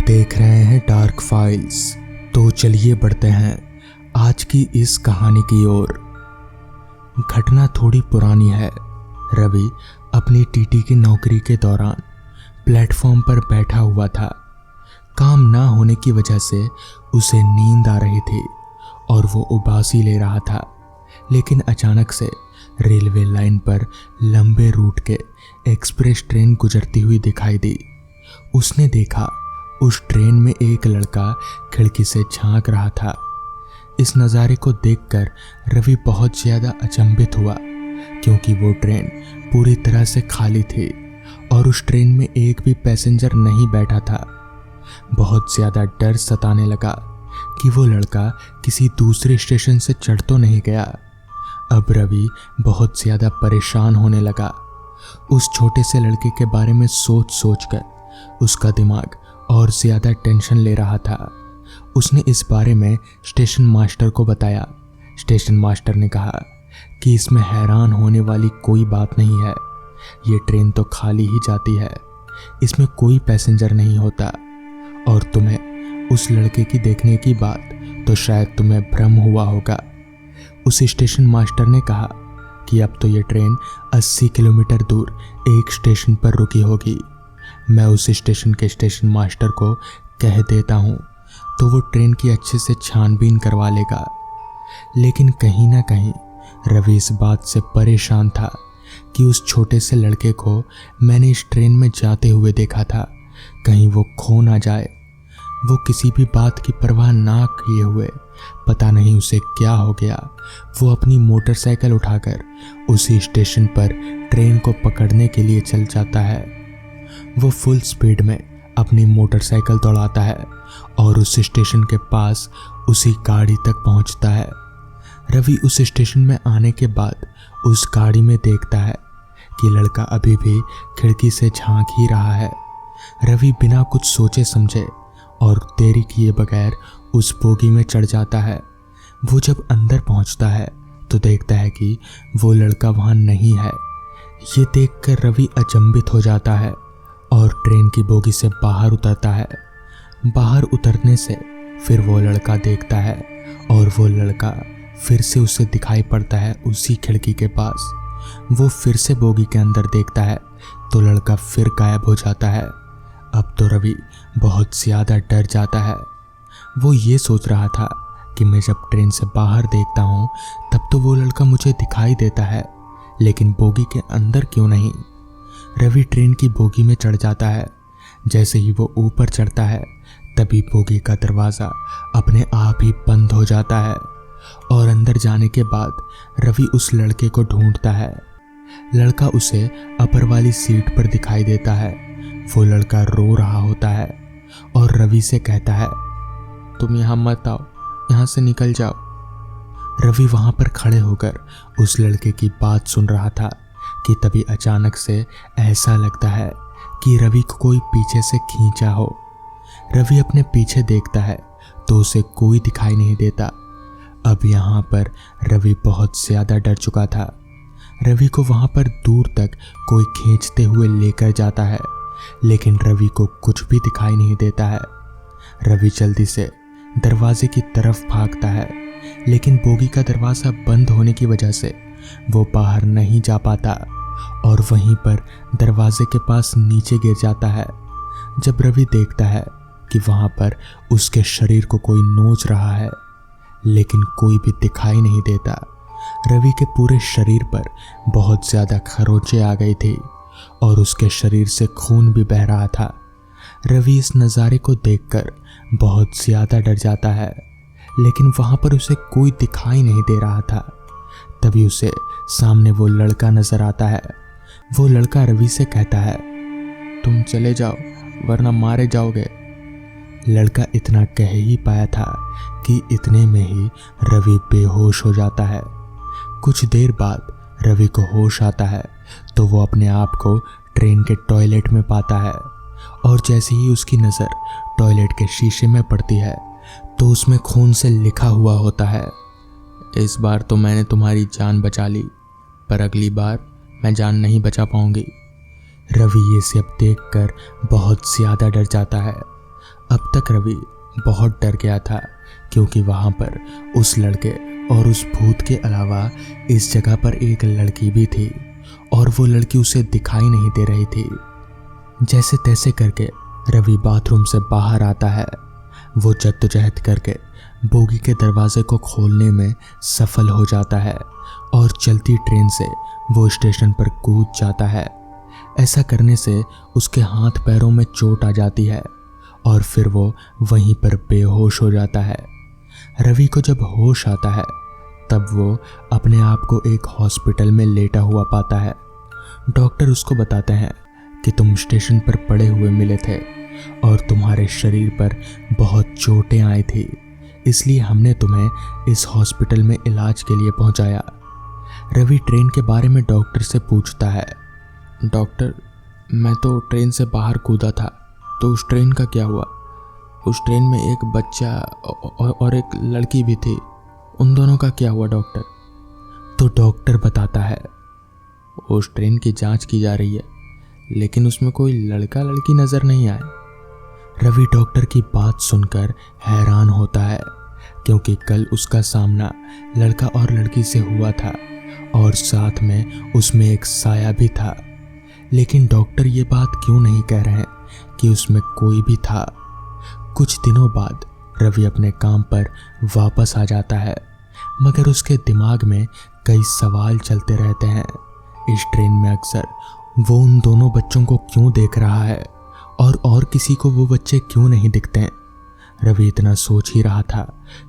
देख रहे हैं डार्क फाइल्स। तो चलिए बढ़ते हैं आज की इस कहानी की ओर। घटना थोड़ी पुरानी है। रवि अपनी टीटी की नौकरी के दौरान प्लेटफॉर्म पर बैठा हुआ था। काम ना होने की वजह से उसे नींद आ रही थी और वो उबासी ले रहा था। लेकिन अचानक से रेलवे लाइन पर लंबे रूट के एक्सप्रेस ट्रेन गुजरती हुई दिखाई दी। उसने देखा उस ट्रेन में एक लड़का खिड़की से झांक रहा था। इस नज़ारे को देखकर रवि बहुत ज़्यादा अचंभित हुआ, क्योंकि वो ट्रेन पूरी तरह से खाली थी और उस ट्रेन में एक भी पैसेंजर नहीं बैठा था। बहुत ज़्यादा डर सताने लगा कि वो लड़का किसी दूसरे स्टेशन से चढ़ तो नहीं गया। अब रवि बहुत ज़्यादा परेशान होने लगा। उस छोटे से लड़के के बारे में सोच सोचकर उसका दिमाग और ज़्यादा टेंशन ले रहा था। उसने इस बारे में स्टेशन मास्टर को बताया। स्टेशन मास्टर ने कहा कि इसमें हैरान होने वाली कोई बात नहीं है। ये ट्रेन तो खाली ही जाती है, इसमें कोई पैसेंजर नहीं होता। और तुम्हें उस लड़के की देखने की बात तो शायद तुम्हें भ्रम हुआ होगा। उस स्टेशन मास्टर ने कहा कि अब तो ये ट्रेन 80 किलोमीटर दूर एक स्टेशन पर रुकी होगी। मैं उस स्टेशन के स्टेशन मास्टर को कह देता हूँ तो वो ट्रेन की अच्छे से छानबीन करवा लेगा। लेकिन कहीं ना कहीं रवि इस बात से परेशान था कि उस छोटे से लड़के को मैंने इस ट्रेन में जाते हुए देखा था। कहीं वो खो ना जाए। वो किसी भी बात की परवाह ना किए हुए, पता नहीं उसे क्या हो गया, वो अपनी मोटरसाइकिल उठाकर उसी स्टेशन पर ट्रेन को पकड़ने के लिए चल जाता है। वो फुल स्पीड में अपनी मोटरसाइकिल दौड़ाता है और उस स्टेशन के पास उसी गाड़ी तक पहुंचता है। रवि उस स्टेशन में आने के बाद उस गाड़ी में देखता है कि लड़का अभी भी खिड़की से झांक ही रहा है। रवि बिना कुछ सोचे समझे और देरी किए बगैर उस बोगी में चढ़ जाता है। वो जब अंदर पहुंचता है तो देखता है कि वो लड़का वहां नहीं है। ये देखकर रवि अचंभित हो जाता है और ट्रेन की बोगी से बाहर उतरता है। बाहर उतरने से फिर वो लड़का देखता है और वो लड़का फिर से उसे दिखाई पड़ता है उसी खिड़की के पास। वो फिर से बोगी के अंदर देखता है तो लड़का फिर गायब हो जाता है। अब तो रवि बहुत ज़्यादा डर जाता है। वो ये सोच रहा था कि मैं जब ट्रेन से बाहर देखता हूँ तब तो वो लड़का मुझे दिखाई देता है, लेकिन बोगी के अंदर क्यों नहीं। रवि ट्रेन की बोगी में चढ़ जाता है। जैसे ही वो ऊपर चढ़ता है तभी बोगी का दरवाज़ा अपने आप ही बंद हो जाता है और अंदर जाने के बाद रवि उस लड़के को ढूंढता है। लड़का उसे अपर वाली सीट पर दिखाई देता है। वो लड़का रो रहा होता है और रवि से कहता है, तुम यहाँ मत आओ, यहाँ से निकल जाओ। रवि वहाँ पर खड़े होकर उस लड़के की बात सुन रहा था कि तभी अचानक से ऐसा लगता है कि रवि को कोई पीछे से खींचा हो। रवि अपने पीछे देखता है तो उसे कोई दिखाई नहीं देता। अब यहाँ पर रवि बहुत ज़्यादा डर चुका था। रवि को वहाँ पर दूर तक कोई खींचते हुए लेकर जाता है, लेकिन रवि को कुछ भी दिखाई नहीं देता है। रवि जल्दी से दरवाजे की तरफ भागता है, लेकिन बोगी का दरवाज़ा बंद होने की वजह से वो बाहर नहीं जा पाता और वहीं पर दरवाजे के पास नीचे गिर जाता है। जब रवि देखता है कि वहाँ पर उसके शरीर को कोई नोच रहा है, लेकिन कोई भी दिखाई नहीं देता। रवि के पूरे शरीर पर बहुत ज़्यादा खरोंचें आ गई थी और उसके शरीर से खून भी बह रहा था। रवि इस नज़ारे को देखकर बहुत ज़्यादा डर जाता है, लेकिन वहाँ पर उसे कोई दिखाई नहीं दे रहा था। तभी उसे सामने वो लड़का नजर आता है। वो लड़का रवि से कहता है, तुम चले जाओ वरना मारे जाओगे। लड़का इतना कह ही पाया था कि इतने में ही रवि बेहोश हो जाता है। कुछ देर बाद रवि को होश आता है तो वो अपने आप को ट्रेन के टॉयलेट में पाता है और जैसे ही उसकी नज़र टॉयलेट के शीशे में पड़ती है तो उसमें खून से लिखा हुआ होता है, इस बार तो मैंने तुम्हारी जान बचा ली, पर अगली बार मैं जान नहीं बचा पाऊंगी। रवि ये सब देखकर बहुत ज़्यादा डर जाता है। अब तक रवि बहुत डर गया था, क्योंकि वहां पर उस लड़के और उस भूत के अलावा इस जगह पर एक लड़की भी थी, और वो लड़की उसे दिखाई नहीं दे रही थी। जैसे तैसे करके रवि बाथरूम से बाहर आता है। वो जद्दोजहद करके बोगी के दरवाजे को खोलने में सफल हो जाता है और चलती ट्रेन से वो स्टेशन पर कूद जाता है। ऐसा करने से उसके हाथ पैरों में चोट आ जाती है और फिर वो वहीं पर बेहोश हो जाता है। रवि को जब होश आता है तब वो अपने आप को एक हॉस्पिटल में लेटा हुआ पाता है। डॉक्टर उसको बताते हैं कि तुम स्टेशन पर पड़े हुए मिले थे और तुम्हारे शरीर पर बहुत चोटें आई थी, इसलिए हमने तुम्हें इस हॉस्पिटल में इलाज के लिए पहुंचाया। रवि ट्रेन के बारे में डॉक्टर से पूछता है। डॉक्टर, मैं तो ट्रेन से बाहर कूदा था, तो उस ट्रेन का क्या हुआ? उस ट्रेन में एक बच्चा और एक लड़की भी थी, उन दोनों का क्या हुआ डॉक्टर? तो डॉक्टर बताता है, उस ट्रेन की जांच की जा रही है, लेकिन उसमें कोई लड़का लड़की नजर नहीं आए। रवि डॉक्टर की बात सुनकर हैरान होता है, क्योंकि कल उसका सामना लड़का और लड़की से हुआ था और साथ में उसमें एक साया भी था। लेकिन डॉक्टर ये बात क्यों नहीं कह रहे हैं कि उसमें कोई भी था? कुछ दिनों बाद रवि अपने काम पर वापस आ जाता है, मगर उसके दिमाग में कई सवाल चलते रहते हैं। इस ट्रेन में अक्सर वो उन दोनों बच्चों को क्यों देख रहा है और किसी को वो बच्चे क्यों नहीं दिखते हैं? रवि इतना सोच ही रहा था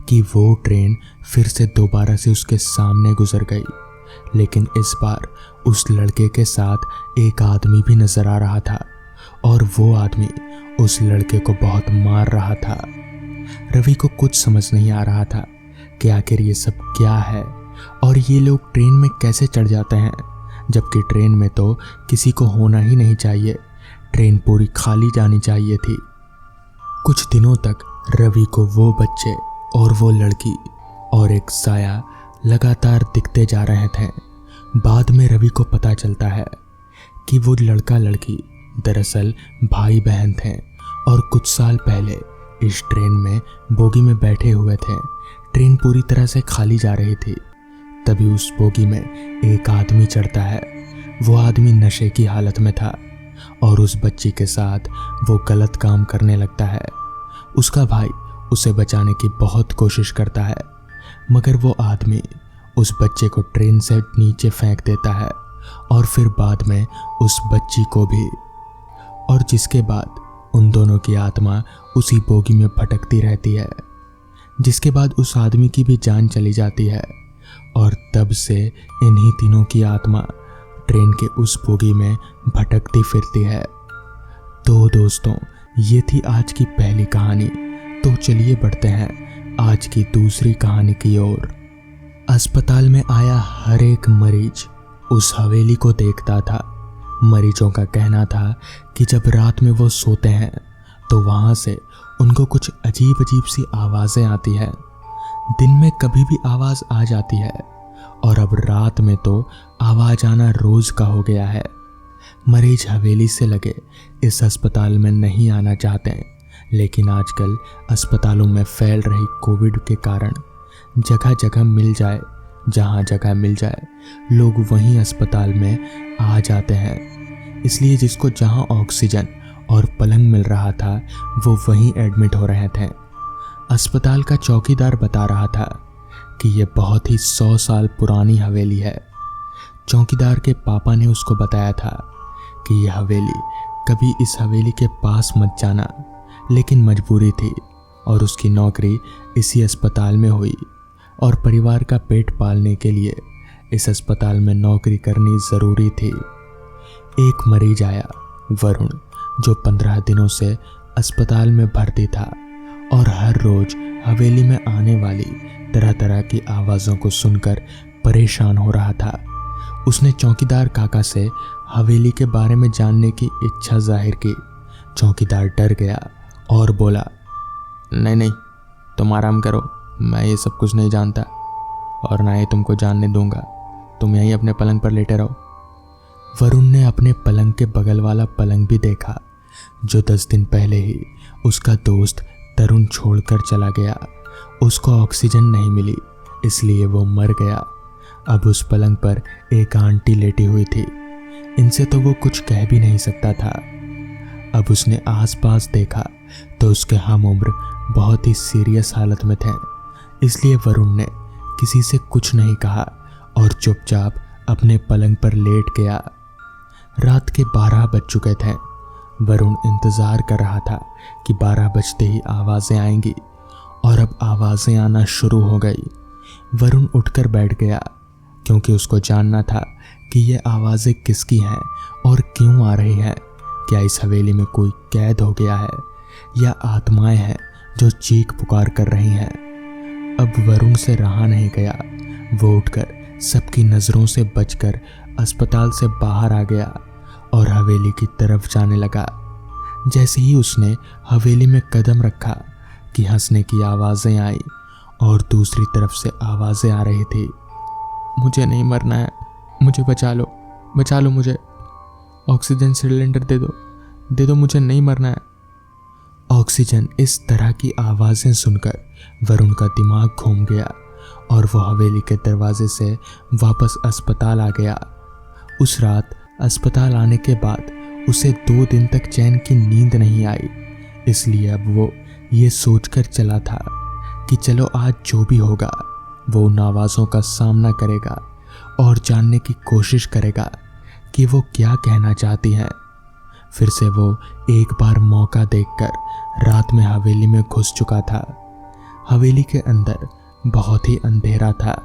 कि वो ट्रेन फिर से दोबारा से उसके सामने गुजर गई, लेकिन इस बार उस लड़के के साथ एक आदमी भी नजर आ रहा था और वो आदमी उस लड़के को बहुत मार रहा था। रवि को कुछ समझ नहीं आ रहा था कि आखिर ये सब क्या है और ये लोग ट्रेन में कैसे चढ़ जाते हैं, जबकि ट्रेन में तो किसी को होना ही नहीं चाहिए। ट्रेन पूरी खाली जानी चाहिए थी। कुछ दिनों तक रवि को वो बच्चे और वो लड़की और एक साया लगातार दिखते जा रहे थे। बाद में रवि को पता चलता है कि वो लड़का लड़की दरअसल भाई बहन थे और कुछ साल पहले इस ट्रेन में बोगी में बैठे हुए थे। ट्रेन पूरी तरह से खाली जा रही थी, तभी उस बोगी में एक आदमी चढ़ता है। वो आदमी नशे की हालत में था और उस बच्ची के साथ वो गलत काम करने लगता है। उसका भाई उसे बचाने की बहुत कोशिश करता है, मगर वो आदमी उस बच्चे को ट्रेन से नीचे फेंक देता है और फिर बाद में उस बच्ची को भी, और जिसके बाद उन दोनों की आत्मा उसी बोगी में भटकती रहती है। जिसके बाद उस आदमी की भी जान चली जाती है और तब से इन्हीं तीनों की आत्मा ट्रेन के उस बोगी में भटकती फिरती है। तो दोस्तों, ये थी आज की पहली कहानी। तो चलिए बढ़ते हैं आज की दूसरी कहानी की ओर। अस्पताल में आया हर एक मरीज उस हवेली को देखता था। मरीजों का कहना था कि जब रात में वो सोते हैं तो वहां से उनको कुछ अजीब अजीब सी आवाज़ें आती हैं। दिन में कभी भी आवाज़ आ जाती है और अब रात में तो आवाज़ आना रोज़ का हो गया है। मरीज हवेली से लगे इस अस्पताल में नहीं आना चाहते हैं, लेकिन आजकल अस्पतालों में फैल रही कोविड के कारण जगह जगह मिल जाए, जहाँ जगह मिल जाए लोग वहीं अस्पताल में आ जाते हैं। इसलिए जिसको जहाँ ऑक्सीजन और पलंग मिल रहा था वो वहीं एडमिट हो रहे थे। अस्पताल का चौकीदार बता रहा था कि ये बहुत ही 100 साल पुरानी हवेली है। चौकीदार के पापा ने उसको बताया था कि यह हवेली, कभी इस हवेली के पास मत जाना, लेकिन मजबूरी थी और उसकी नौकरी इसी अस्पताल में हुई और परिवार का पेट पालने के लिए इस अस्पताल में नौकरी करनी ज़रूरी थी। एक मरीज आया, वरुण, जो 15 दिनों से अस्पताल में भर्ती था और हर रोज हवेली में आने वाली तरह तरह की आवाज़ों को सुनकर परेशान हो रहा था। उसने चौकीदार काका से हवेली के बारे में जानने की इच्छा जाहिर की। चौकीदार डर गया और बोला, नहीं, तुम आराम करो, मैं ये सब कुछ नहीं जानता और ना ही तुमको जानने दूंगा। तुम यहीं अपने पलंग पर लेटे रहो। वरुण ने अपने पलंग के बगल वाला पलंग भी देखा, जो 10 दिन पहले ही उसका दोस्त तरुण छोड़कर चला गया। उसको ऑक्सीजन नहीं मिली, इसलिए वो मर गया। अब उस पलंग पर एक आंटी लेटी हुई थी। इनसे तो वो कुछ कह भी नहीं सकता था। अब उसने आसपास देखा तो उसके हम उम्र बहुत ही सीरियस हालत में थे, इसलिए वरुण ने किसी से कुछ नहीं कहा और चुपचाप अपने पलंग पर लेट गया। रात के 12 बज चुके थे। वरुण इंतजार कर रहा था कि 12 बजते ही आवाजें आएंगी, और अब आवाजें आना शुरू हो गई। वरुण उठकर बैठ गया, क्योंकि उसको जानना था कि ये आवाजें किसकी हैं और क्यों आ रही हैं। क्या इस हवेली में कोई कैद हो गया है या आत्माएं हैं जो चीख पुकार कर रही हैं। अब वरुण से रहा नहीं गया। वो उठकर सबकी नज़रों से बचकर अस्पताल से बाहर आ गया और हवेली की तरफ जाने लगा। जैसे ही उसने हवेली में कदम रखा कि हंसने की आवाज़ें आई और दूसरी तरफ से आवाज़ें आ रही थी। मुझे नहीं मरना है, मुझे बचा लो मुझे, ऑक्सीजन सिलेंडर दे दो, मुझे नहीं मरना है। ऑक्सीजन, इस तरह की आवाज़ें सुनकर वरुण का दिमाग घूम गया और वो हवेली के दरवाजे से वापस अस्पताल आ गया। उस रात अस्पताल आने के बाद उसे 2 दिन तक चैन की नींद नहीं आई, इसलिए अब वो ये सोचकर चला था कि चलो आज जो भी होगा वो उन आवाज़ों का सामना करेगा और जानने की कोशिश करेगा कि वो क्या कहना चाहती हैं। फिर से वो एक बार मौका देखकर रात में हवेली में घुस चुका था। हवेली के अंदर बहुत ही अंधेरा था,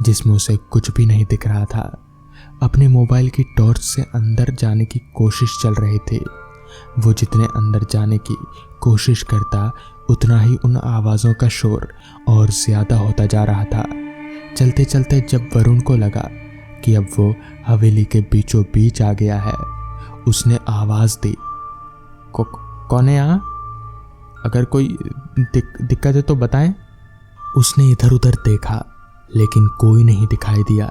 जिसमें उसे कुछ भी नहीं दिख रहा था। अपने मोबाइल की टॉर्च से अंदर जाने की कोशिश चल रही थी। वो जितने अंदर जाने की कोशिश करता, उतना ही उन आवाज़ों का शोर और ज़्यादा होता जा रहा था। चलते चलते जब वरुण को लगा कि अब वो हवेली के बीचों बीच आ गया है, उसने आवाज़ दी, कौन है यहाँ? अगर कोई दिक्कत है तो बताएं। उसने इधर उधर देखा, लेकिन कोई नहीं दिखाई दिया।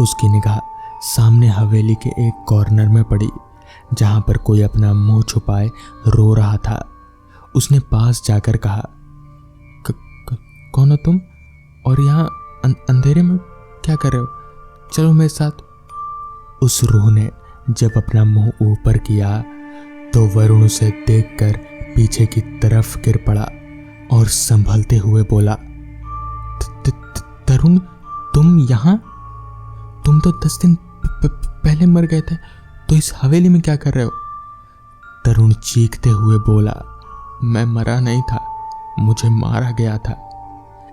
उसकी निगाह सामने हवेली के एक कॉर्नर में पड़ी, जहाँ पर कोई अपना मुंह छुपाए रो रहा था। उसने पास जाकर कहा, कौन हो तुम और यहाँ अंधेरे में क्या कर रहे हो? चलो मेरे साथ। उस रूह ने जब अपना मुंह ऊपर किया तो वरुण उसे देखकर पीछे की तरफ गिर पड़ा और संभलते हुए बोला, तरुण, तुम यहाँ? तुम तो 10 दिन पहले मर गए थे, तो इस हवेली में क्या कर रहे हो? तरुण चीखते हुए बोला, मैं मरा नहीं था, मुझे मारा गया था।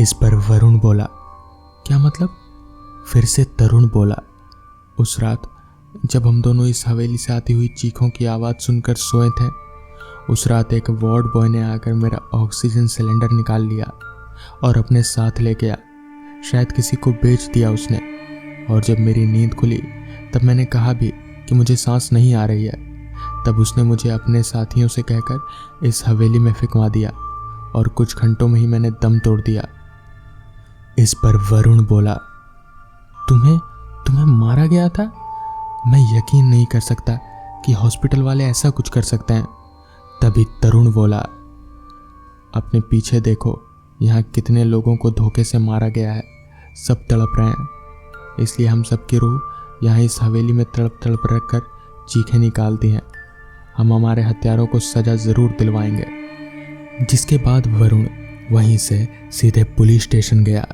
इस पर वरुण बोला, क्या मतलब? फिर से तरुण बोला, उस रात जब हम दोनों इस हवेली से आती हुई चीखों की आवाज़ सुनकर सोए थे, उस रात एक वार्ड बॉय ने आकर मेरा ऑक्सीजन सिलेंडर निकाल लिया और अपने साथ ले गया। शायद किसी को बेच दिया उसने। और जब मेरी नींद खुली तब मैंने कहा भी कि मुझे सांस नहीं आ रही है। तब उसने मुझे अपने साथियों से कहकर इस हवेली में फेंकवा दिया और कुछ घंटों में ही मैंने दम तोड़ दिया। इस पर वरुण बोला, तुम्हें मारा गया था? मैं यकीन नहीं कर सकता कि हॉस्पिटल वाले ऐसा कुछ कर सकते हैं। तभी तरुण बोला, अपने पीछे देखो, यहाँ कितने लोगों को धोखे से मारा गया है, सब तड़प रहे हैं। इसलिए हम सबकी रूह यहाँ इस हवेली में तड़प तड़प रख कर चीखें निकालती हैं। हम हमारे हत्यारों को सज़ा ज़रूर दिलवाएंगे। जिसके बाद वरुण वहीं से सीधे पुलिस स्टेशन गया,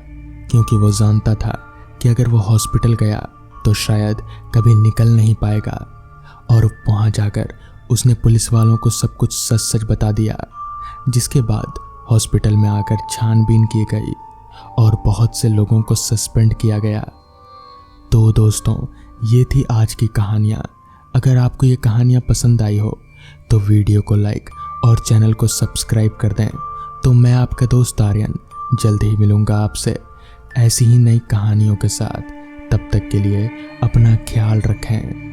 क्योंकि वो जानता था कि अगर वो हॉस्पिटल गया तो शायद कभी निकल नहीं पाएगा। और वहाँ जाकर उसने पुलिस वालों को सब कुछ सच सच बता दिया। जिसके बाद हॉस्पिटल में आकर छानबीन की गई और बहुत से लोगों को सस्पेंड किया गया। तो दोस्तों, ये थी आज की कहानियाँ। अगर आपको ये कहानियाँ पसंद आई हो तो वीडियो को लाइक और चैनल को सब्सक्राइब कर दें। तो मैं आपका दोस्त आर्यन जल्द ही मिलूँगा आपसे ऐसी ही नई कहानियों के साथ। तब तक के लिए अपना ख्याल रखें।